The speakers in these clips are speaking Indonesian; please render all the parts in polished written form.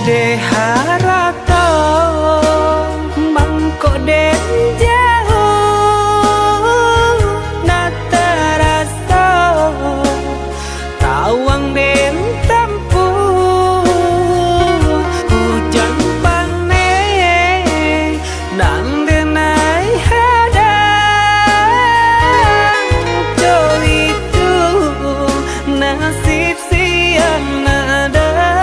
Deharato mangko den jauh nataraso tawang den tempuh hujan pane nang denai hadang jauh itu nasib siang nadaga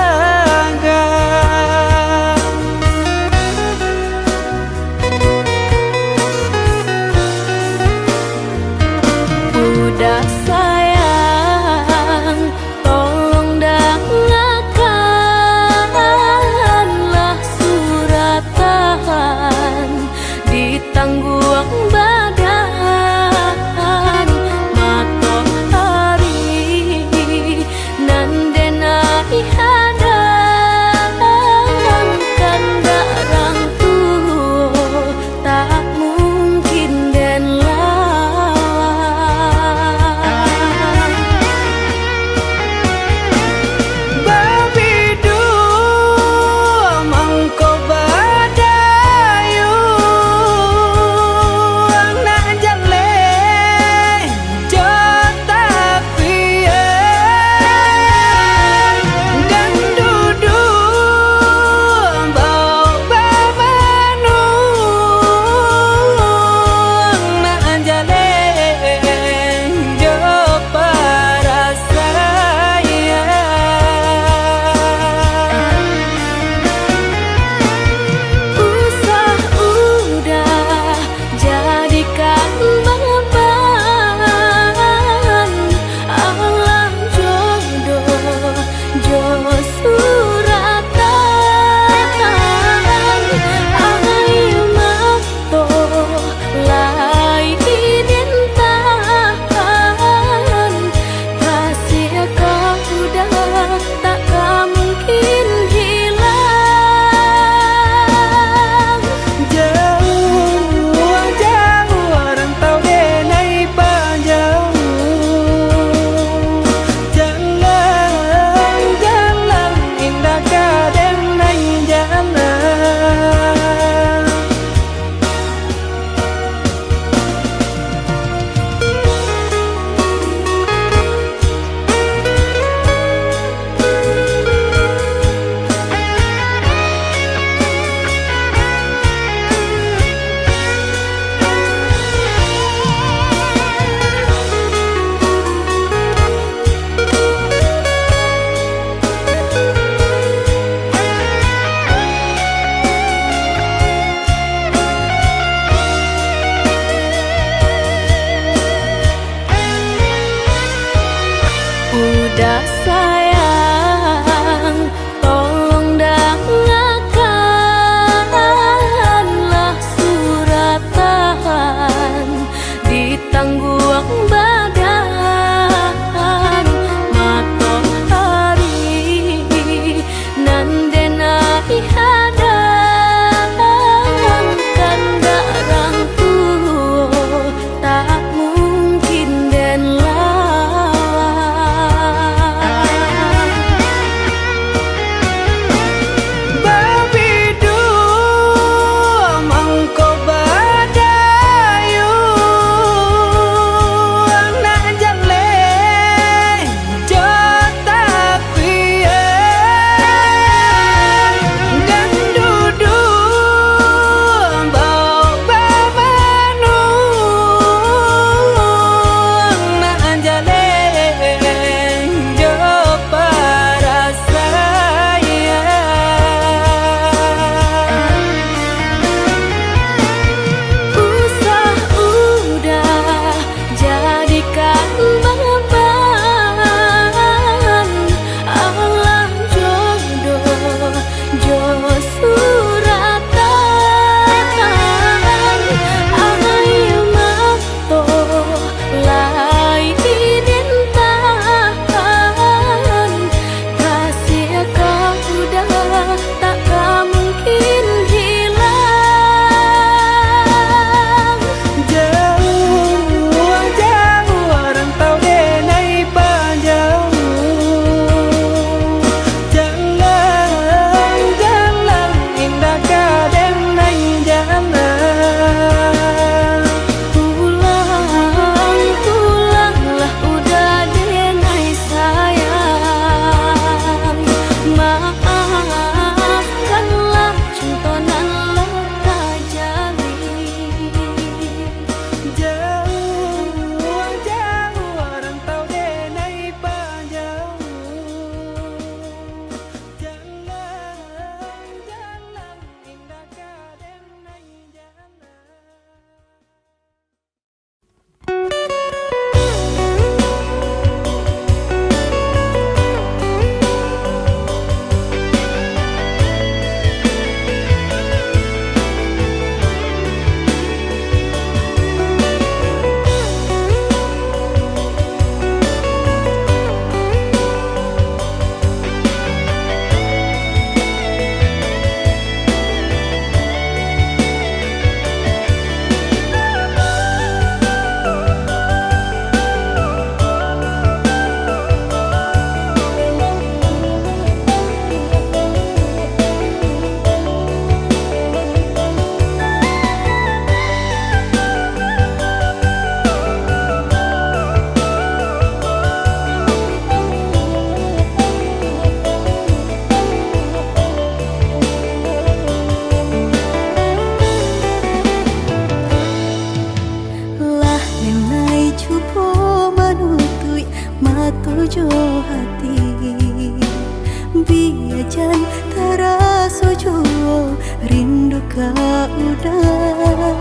hujan terasa jua rindu kau udah.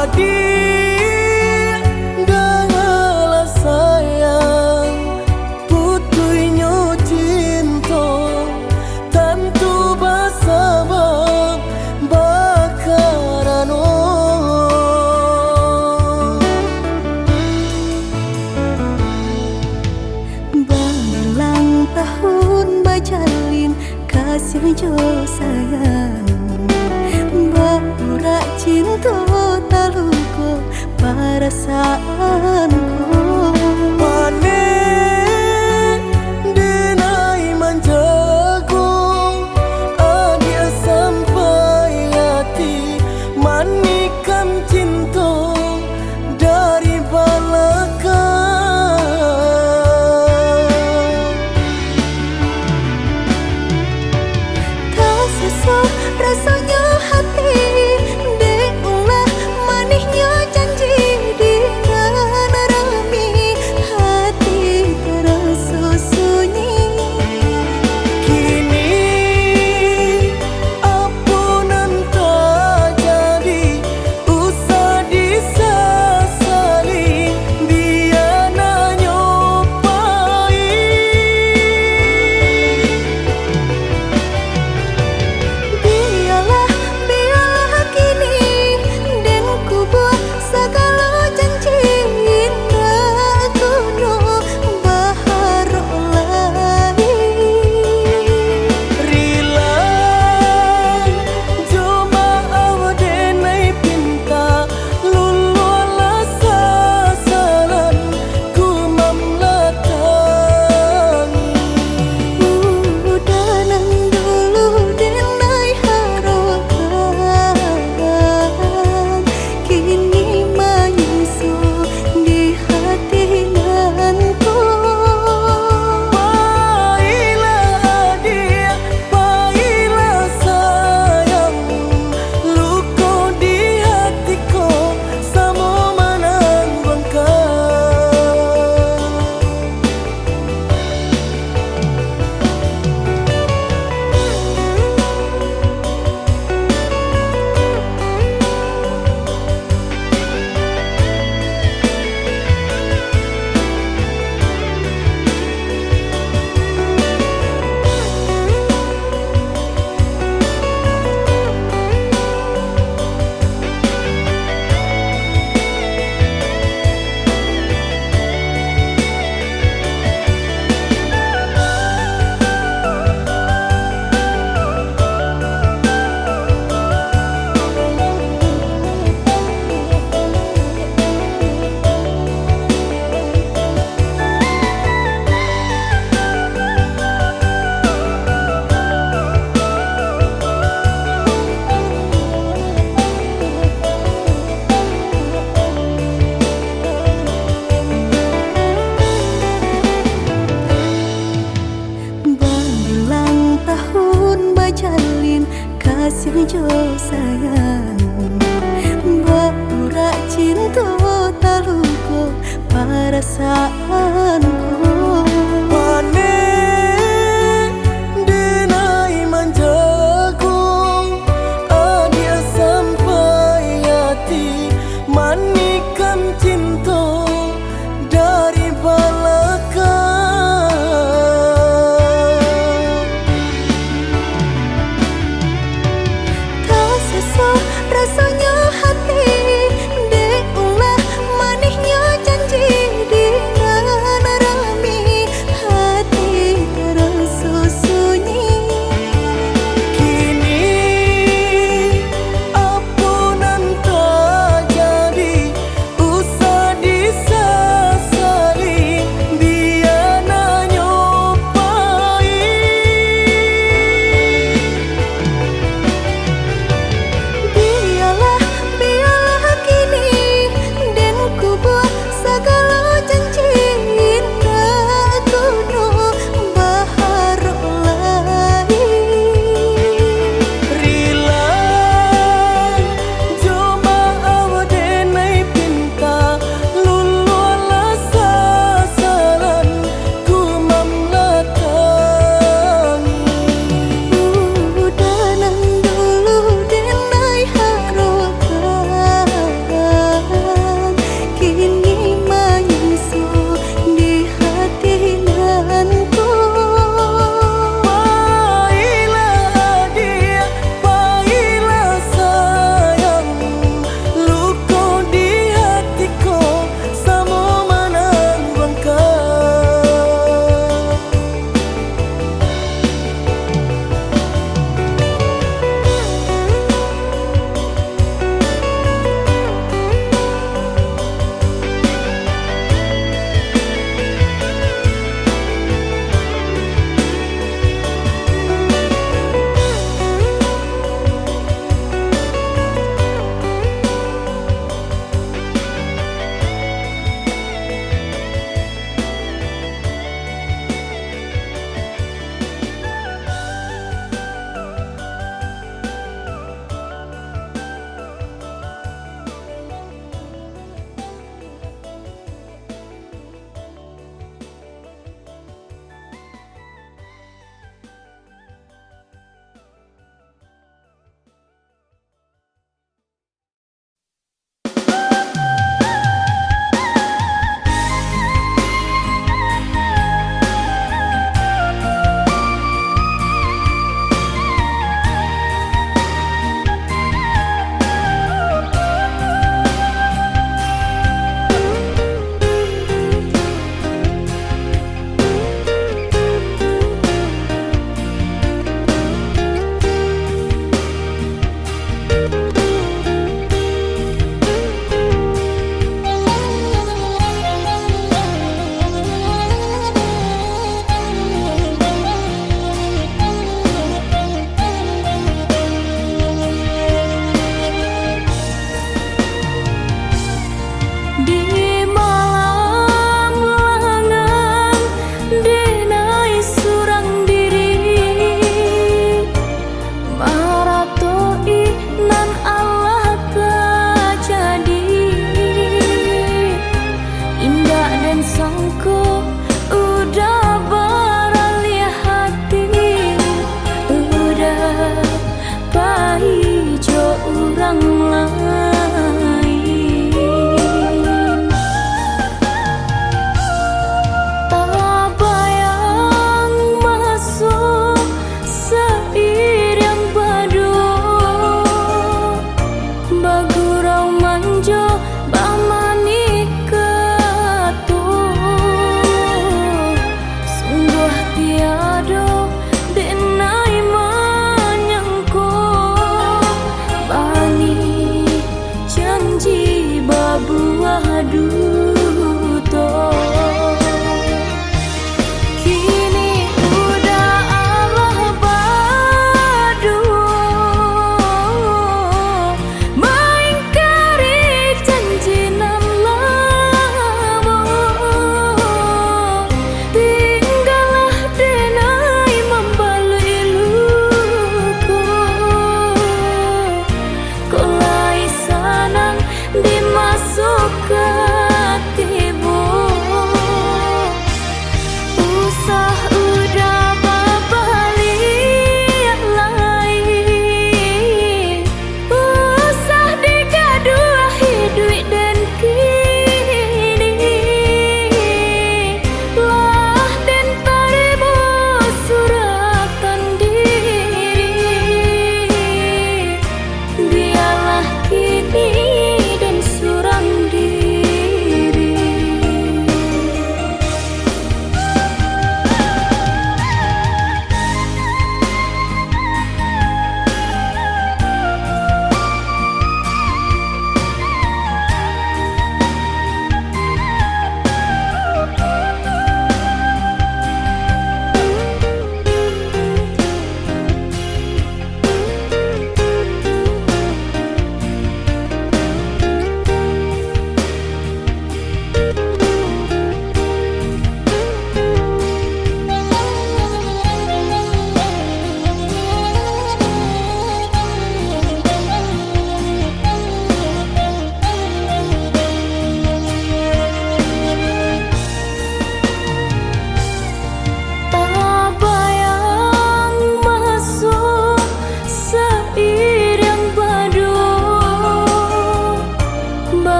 Adik dengarlah sayang, putuinyo cinta tentu bersabab bakarano. Berulang tahun bajalin kasih jo sayang, berurak cinta taluku perasaanku. Panen denai manjago, adia sampai hati manikan cinta dari belakang. Tak sesak rasanya hati, deulah manisnya janji dengan rami, hati terasa sunyi. Kini ampunan tak jadi, usah disesali, biar nak nyobai. Biarlah kini dan ku buat segala janji indah kuno baharok lagi. Rila cuma denai pinta lululah sasaran ku mamlatangi. Udanan dulu denai harapan, kini menyusul di hati nanku. Baiklah adik, baiklah sayang, luka di hatiku sama menanggungkan. Berulang tahun bajalin kasih jo sayang, berurak cinta taluku perasaanku. Panen denai manjago, adia sampai hati manikan cinta dari belakang. Tak sesak rasanya hati, deulah manisnya janji dengan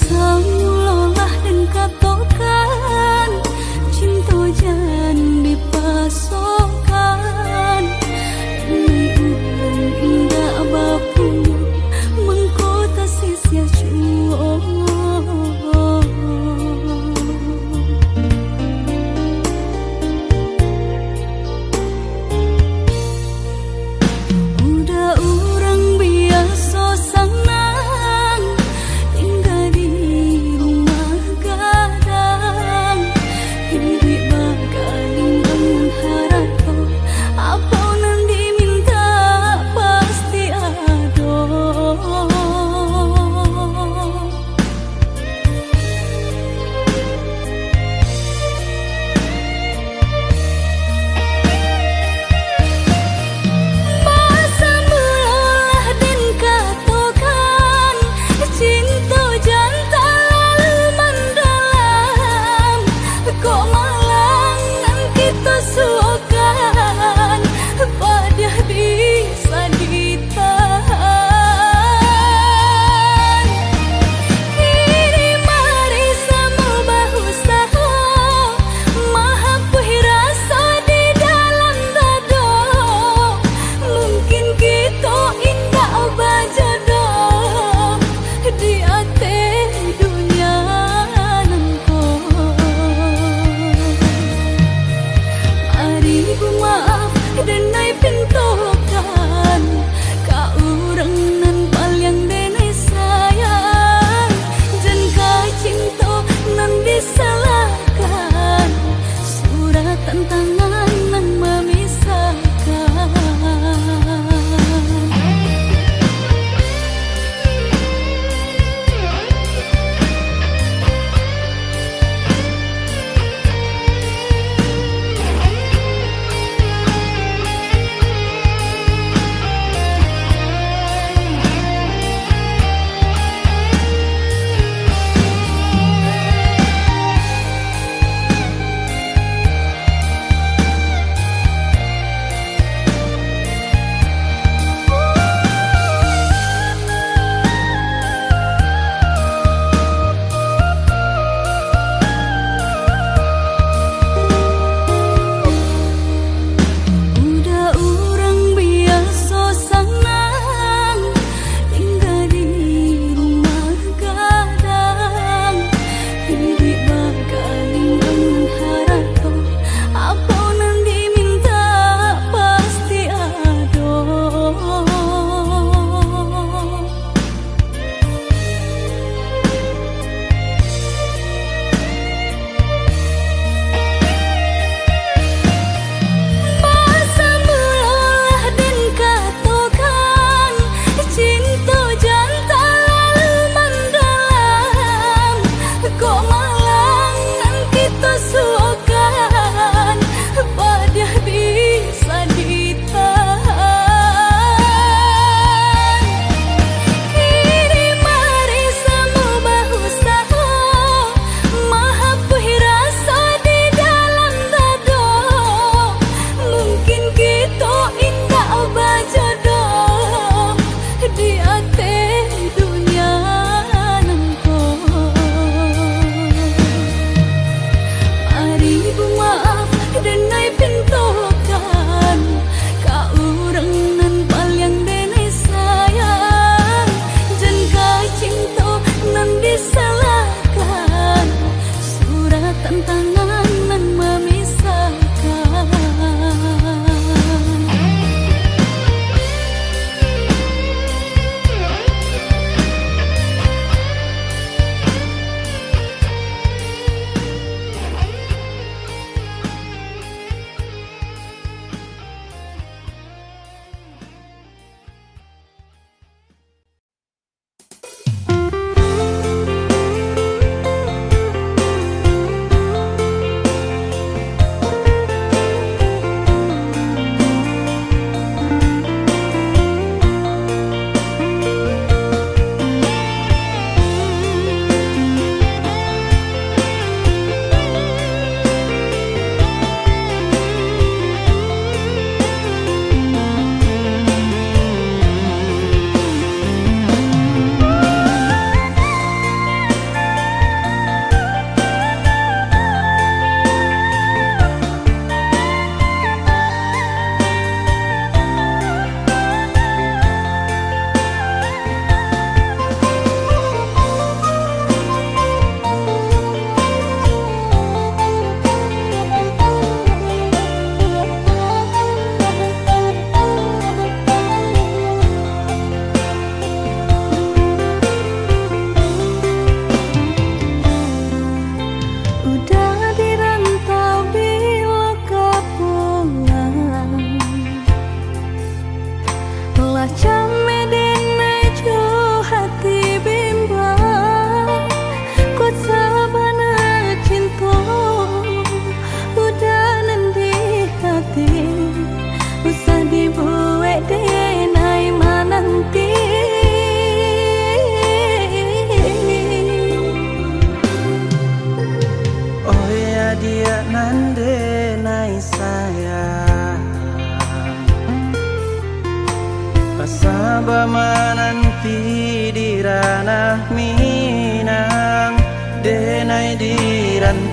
Samulolah dan katokan cinta jan dipasokan Nai ulang indah bapu mengkota sisia cuo Udah orang biasa senang tinggal di rumah gadang hidup bakal bangun harap apa nan diminta pasti ada Masa mulalah dan katokan cinta jantan lalu mendalam kok malang nan kita suakan pada bisa ditahan Kini mari sama bahu saha mahampui rasa di dalam dada Mungkin kita indah bajodoh di ate dunia nangko Mari bu maaf dan nai pintokan ka urang nan paling denai sayang jan ka cinta nan disalahkan surat tantangan nan memisahkan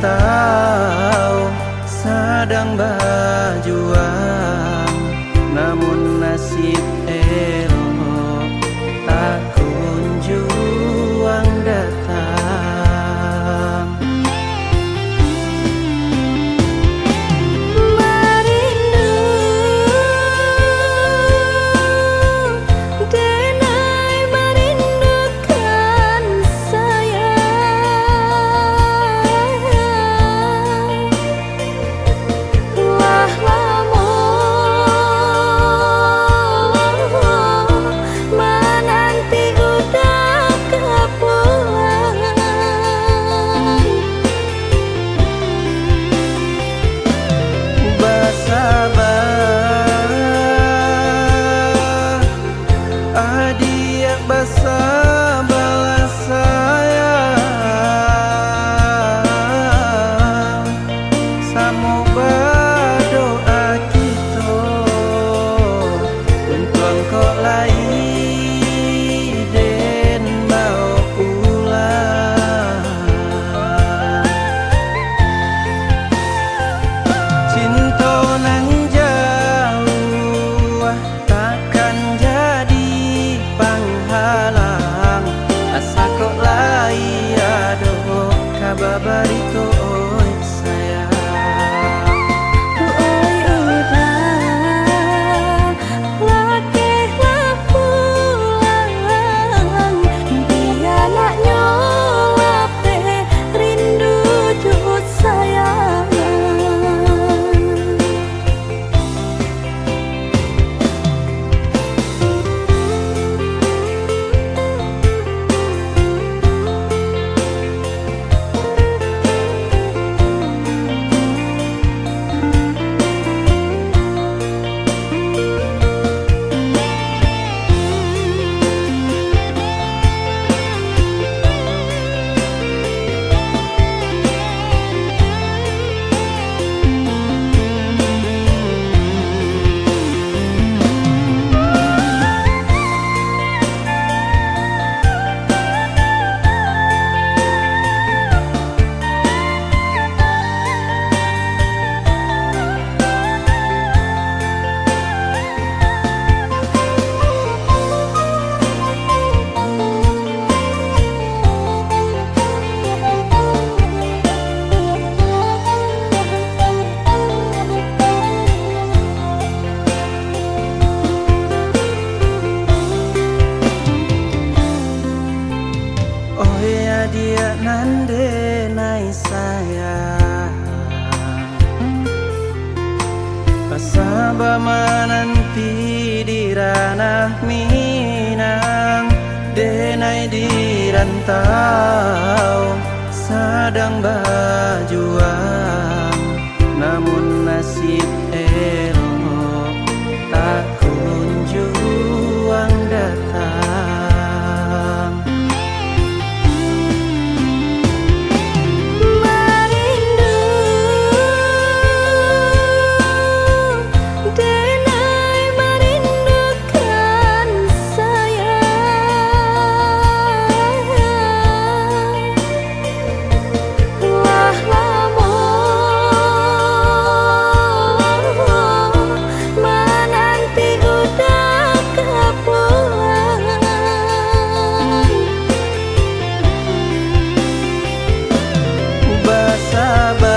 rantau sedang berjuang, namun nasib elok tak kunjung datang. Merindu denai merindukan sayang, wah lamun menanti udah kepulang. Bersabar adik bersabarlah sayang, samo berdoa kita untuk engkau lai den mau pulang. Cinta nang jauh takkan jadi penghalang, asa kok lai ado kabar barito oi sayang. Oi udah lakehlah pulang, dia nak nyolap teh rindu jut sayang. Oh ya dia nande nai sayang, pasaba menanti di ranah Minang, denai di rantau sedang berjuang, namun nasib elok tak kunjung datang. Merindu denai merindukan sayang, wah lamun menanti udah kepulang. Bersabar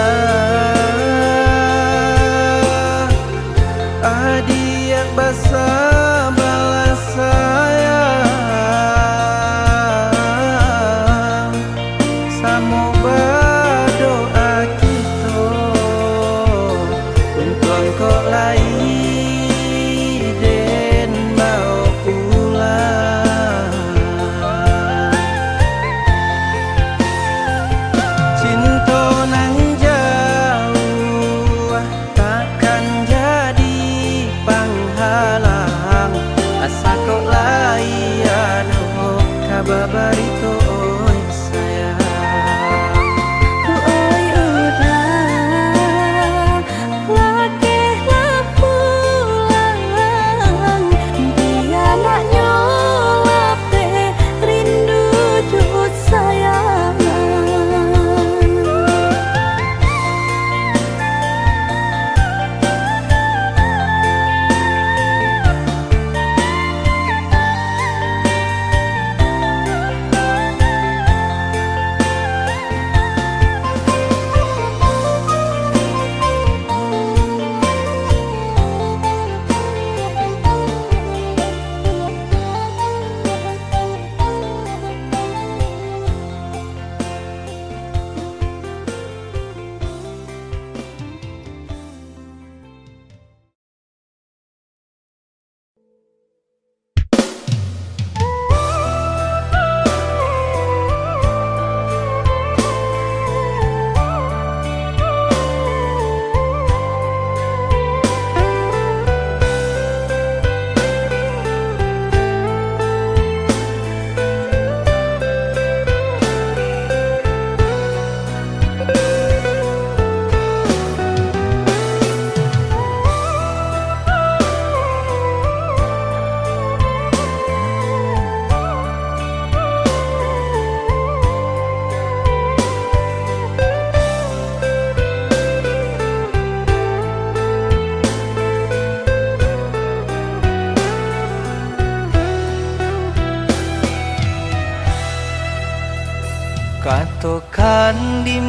adik bersabarlah sayang, samo berdoa kita untuk engkau lai den mau pulang. Cinta nang jauh takkan jadi penghalang, asa kok lai ado kabar barito oi sayang. Oi udah lakehlah pulang, dia nak nyolap teh rindu jut sayang.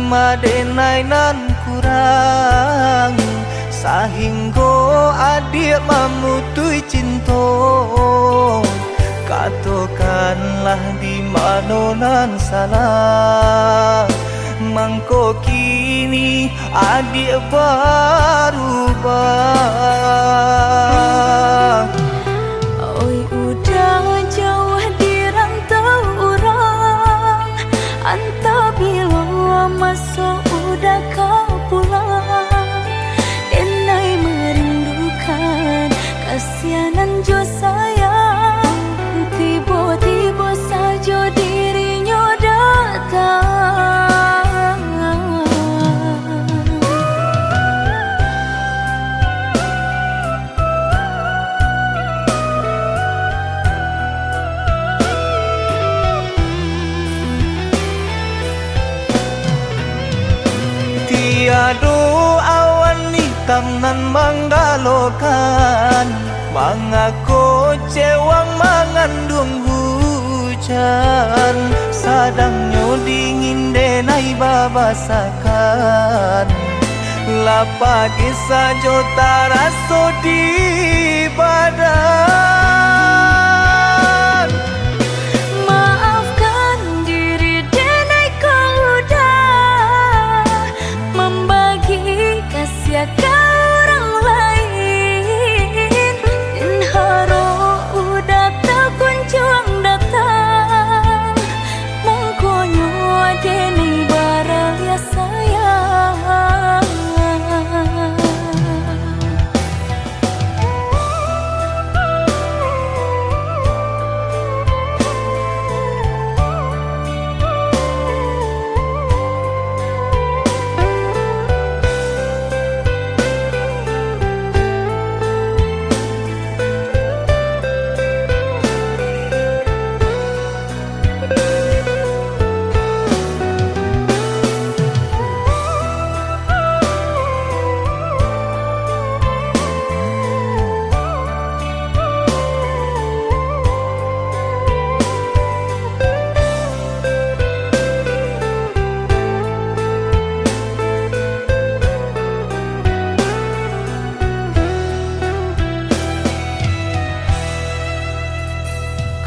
madenai nan kurang sahingga adik memutui cinta. Katakanlah di mana nan salah, mangko kini adik berubah. Oi udah jauh di rantau orang, entah bila masa udah kau pulang. Enai merindukan kasihanan jo sayang, tiba-tiba saja dirinya datang. Tiada awan hitam nan menggalokan, mengaku cewang mengandung hujan. Sadangnya dingin denai babasakan, lapagi saja taraso di badan. Maafkan diri denai kau udah membagi kasih ke orang lain. Dan haro udah tak kunjung datang, mongkonyo denai baraya sayang.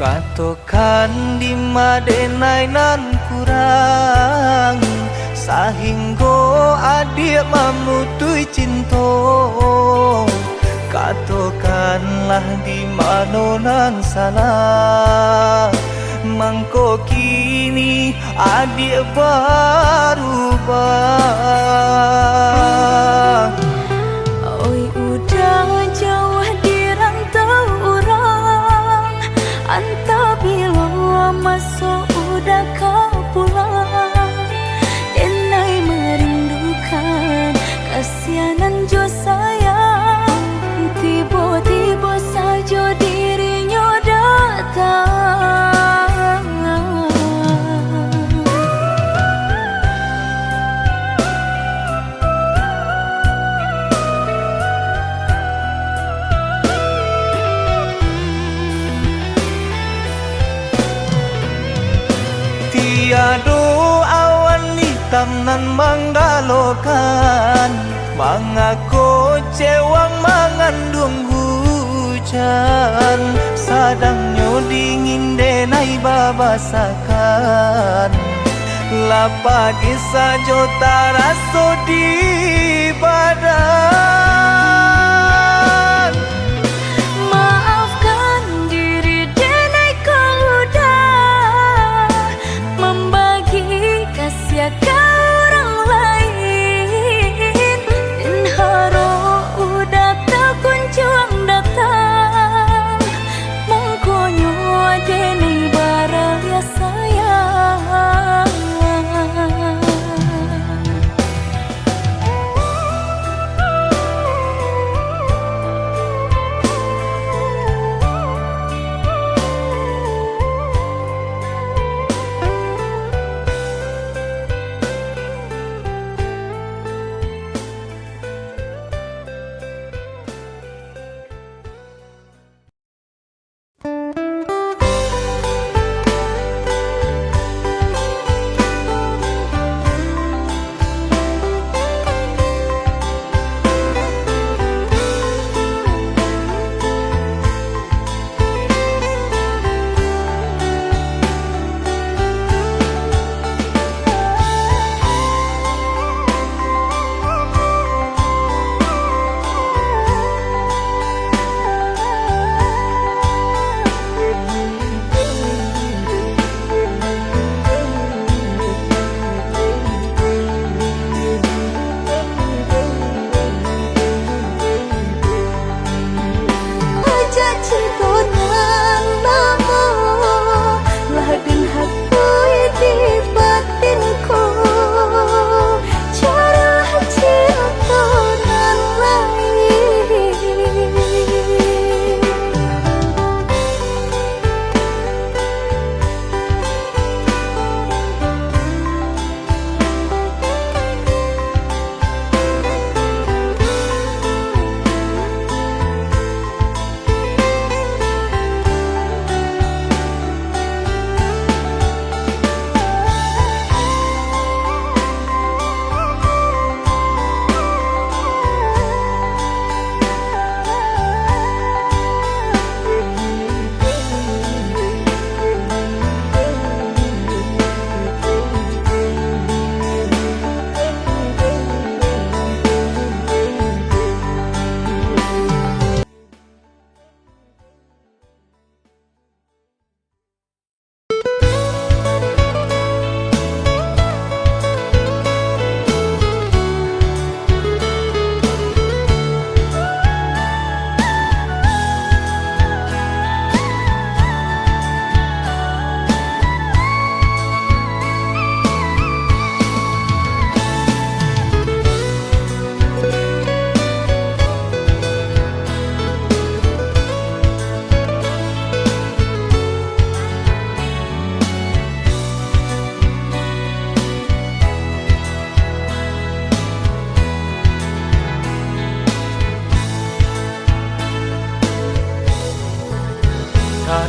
Katakan di madenai nan kurang, sahingga adik memutui cinta. Katakanlah di mana nan salah, mangko kini adik berubah. Oi udah jauh di rantau orang, entah bila masa udah kau pulang. Enai merindukan kasihanan jo sayang, tiba-tiba saja dirinya datang. Tiada awan hitam nan menggalokan, mengaku cewang mengandung hujan. Sadangnya dingin denai babasakan, lapagi saja taraso di badan. Maafkan diri denai kau udah membagi kasih ke orang lain. Dan haro udah tak kunjung datang, mongkonyo denai baraya sayang.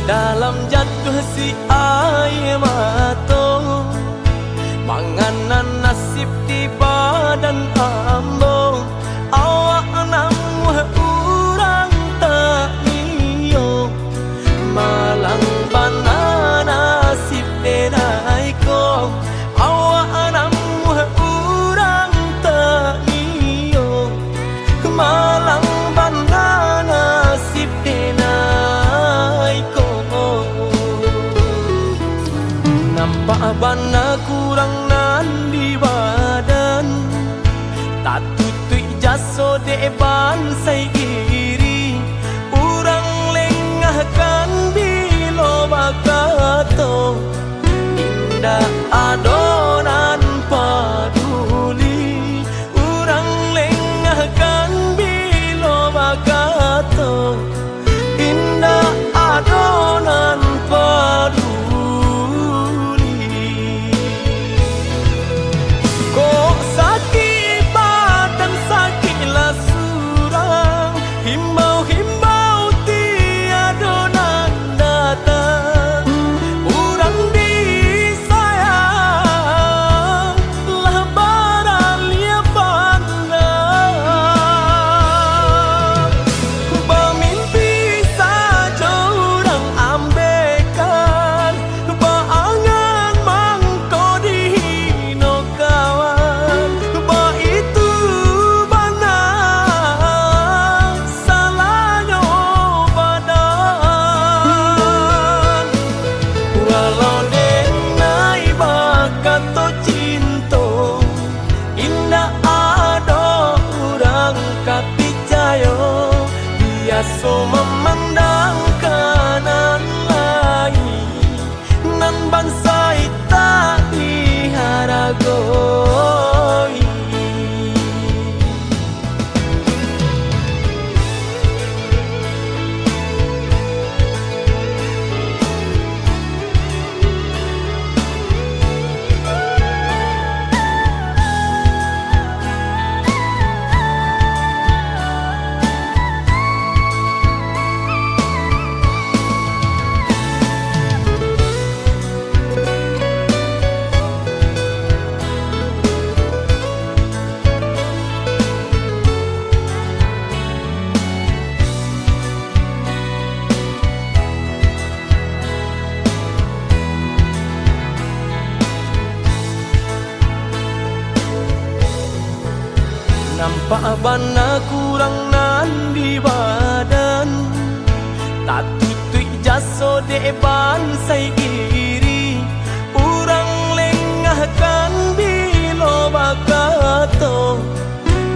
dalam jatuh si air mata, manganan nasib di badan ambo. Awak namu urang tak niyo, malang bana nasib denai ko. Awak namu urang tak niyo, malang bana nasib denai ko. Nampak bana kurang nan di badan, tak tutui jaso deban sai iri. Urang lengahkan bilo bakato, indah adonan paduli. Urang lengahkan bilo bakato, indah adonan paduli. Kok sakit badan sakitlah surang, himbau-himbau tiada nan datang. Urang disayang lah baralia pandang. Bermimpi saja urang ambekan, berangan mangko dihino kawan. Itu bana salahnya badan. Walau denai bakato cinta, indah ada urang kapicayo. Biasa memandang kanan lain, nan bangsa tak diharagoi. Nampak bana kurang nan di badan, tak tutui jaso deban sai iri. Urang lengahkan bilo bakato,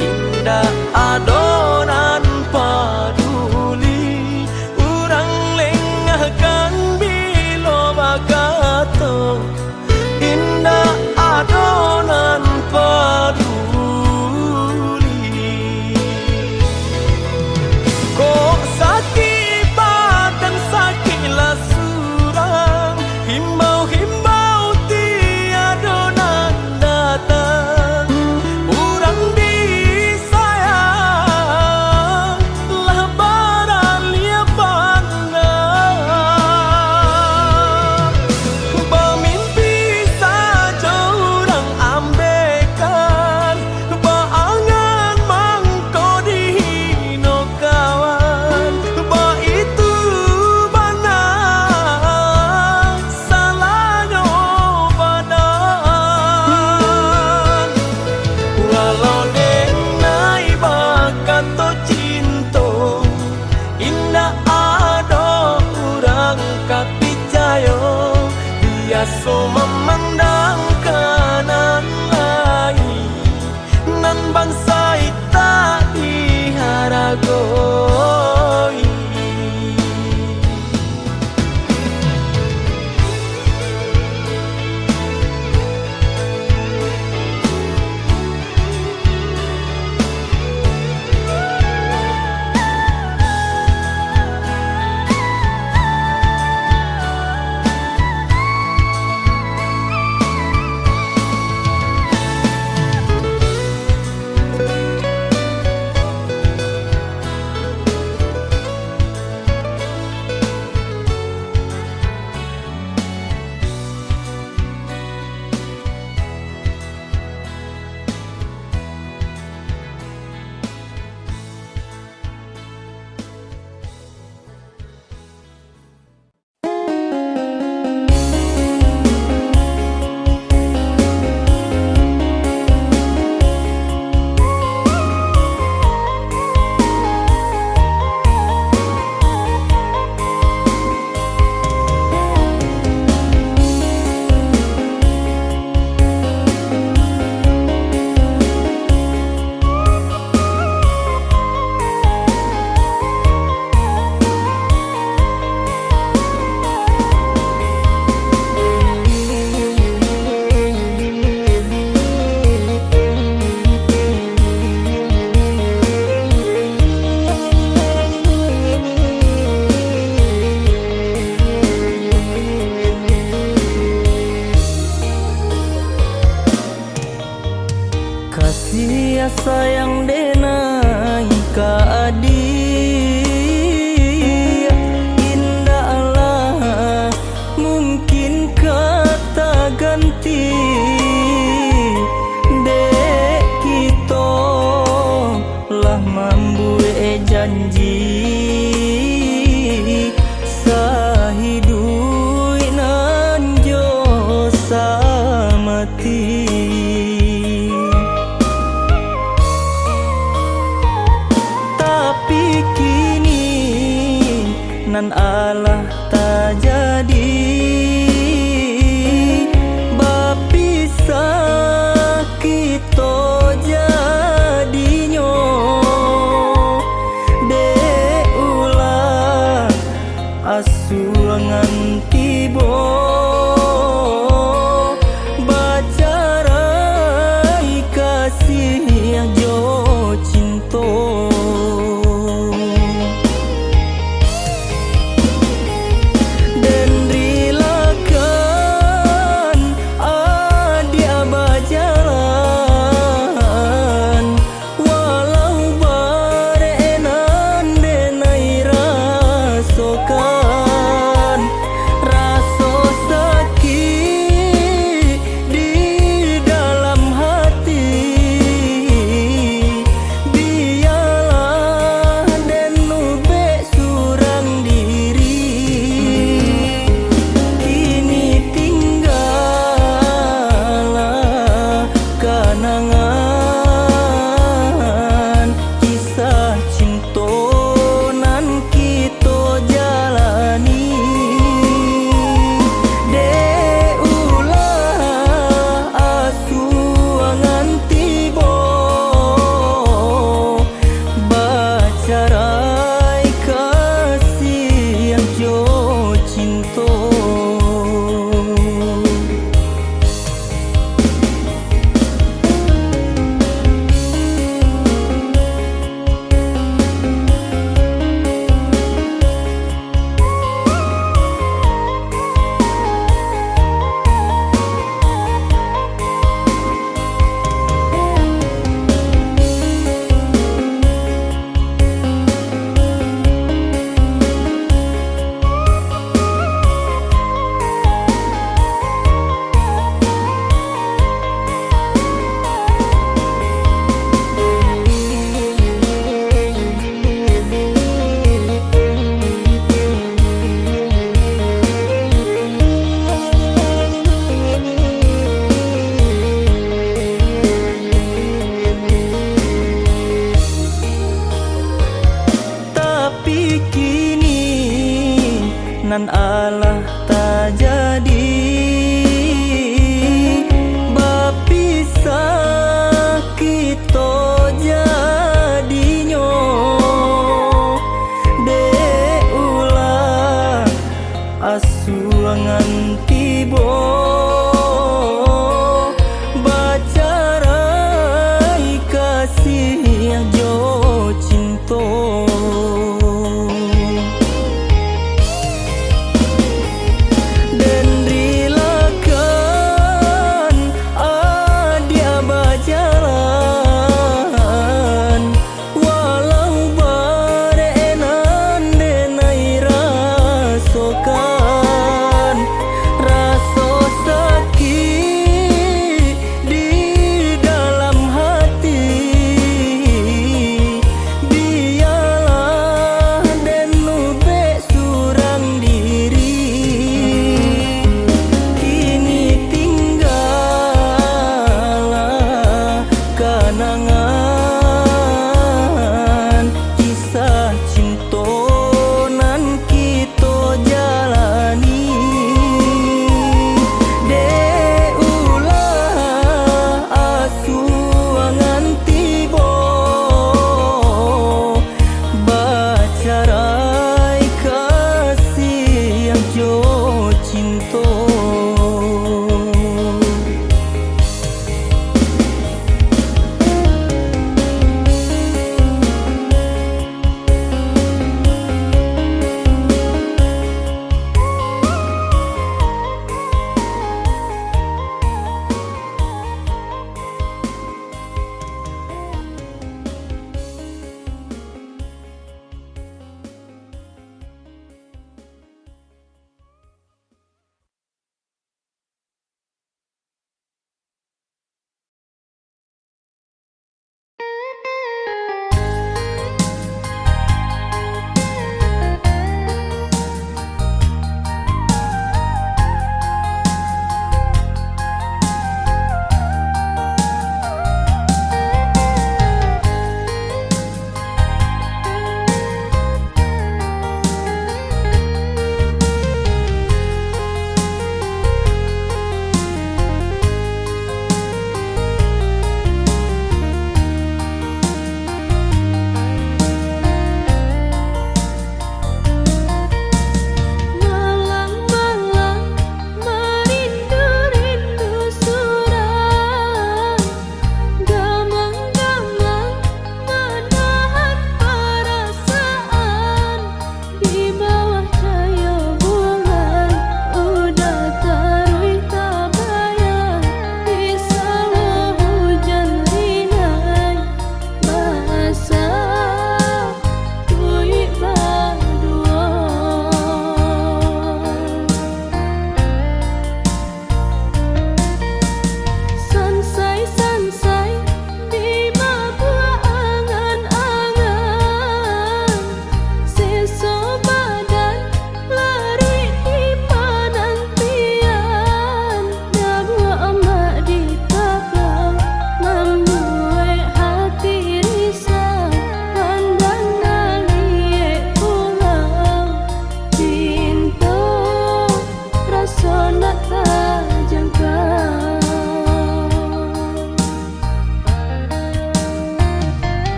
indah adonan paduli. Urang lengahkan bilo bakato, indah adonan paduli. indahlah mungkin kata ganti dek kita lah membuat janji sahidup nan jo samati. Tapi kini nan Allah tak jadi bapisah kita jadinyo dek ulah asuangan tibo bacarai kasih yang jo cinta. Nan Allah tak jadi bapisah kita jadinyo dek ulah asuangan tibo bacarai kasih yang jo cinta.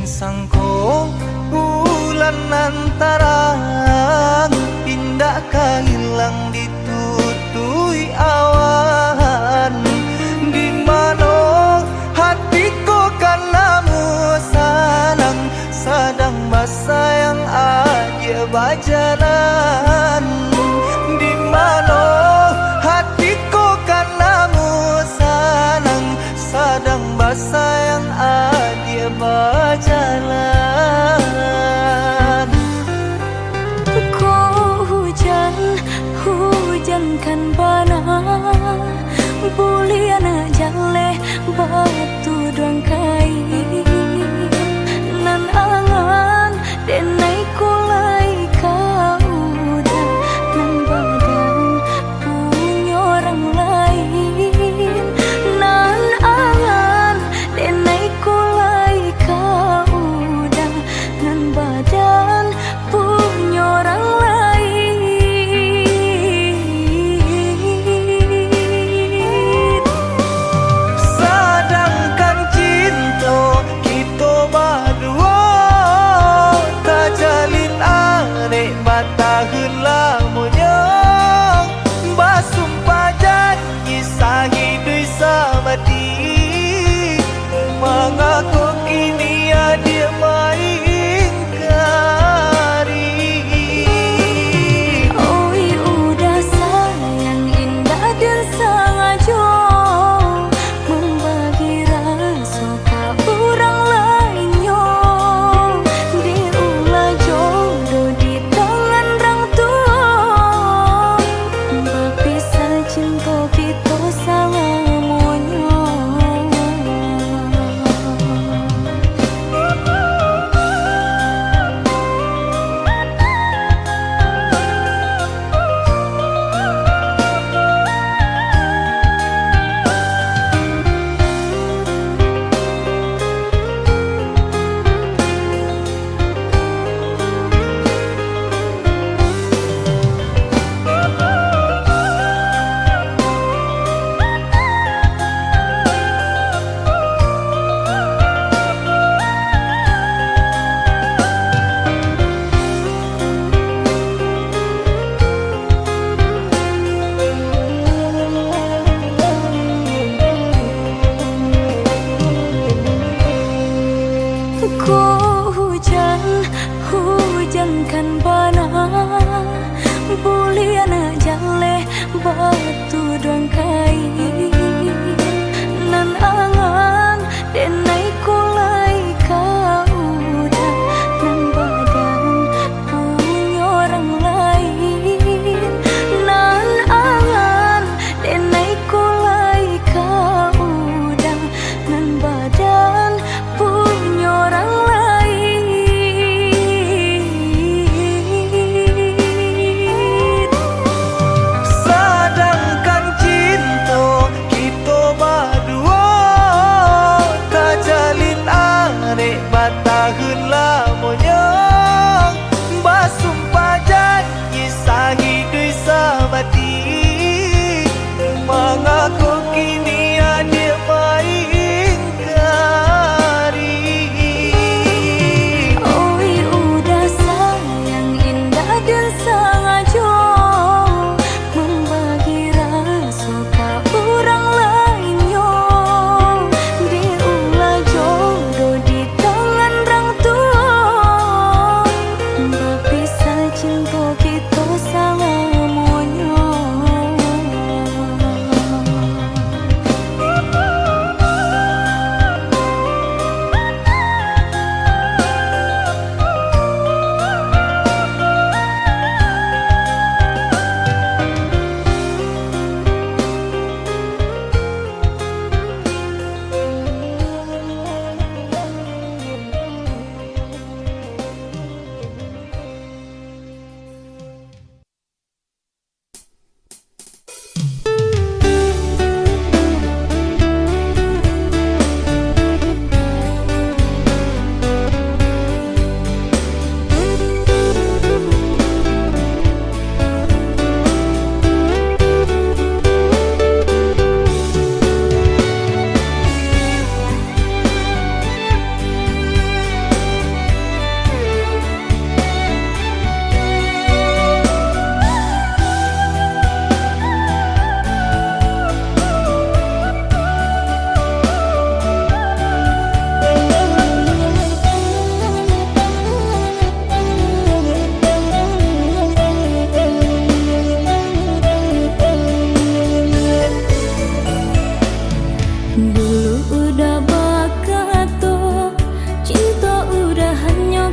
sangko bulan antarang pindah hilang ditutui awan, di mana hatiku kanamu sanang sadang basayang aja bajalan, di mana hatiku kanamu sanang sadang basayang aja bajalan. Kau hujan kan bana buliana jale batu doang kain nan angan denai kulai kau dah nan badan punya orang lain, nan angan denai kulai kau dah nan badan punya orang lain. Sedangkan cinta kita berdua tak jalin arek batahun lamunya, basumpah janji sahidui samati, mengaku kini dia mengingkari. Oi udah sayang indah dan sengaja membagi rasa ke orang lainnya, diulah jodoh di tangan orang tua, berpisah cinta kita selamanya. Kau hujan kan bana buliana jale batu doang kain nan angan denai kulai kau dah nan badan punya orang lain, nan angan denai kulai kau dah nan badan punya orang lain. Sedangkan cinta kita berdua tak jalin arek batahun lamunya, basumpah janji sahidui samati, mengaku kini dia mengingkari. Oi udah sayang indah dan sengaja membagi rasa ke orang lainnya, diulah jodoh di tangan orang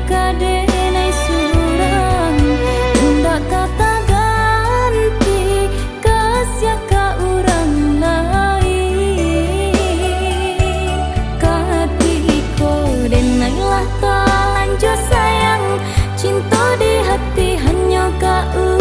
kadenai surang Tunda kata ganti kasih ka urang lain Katiko denailah tak lanjut sayang Cinta di hati hanya kau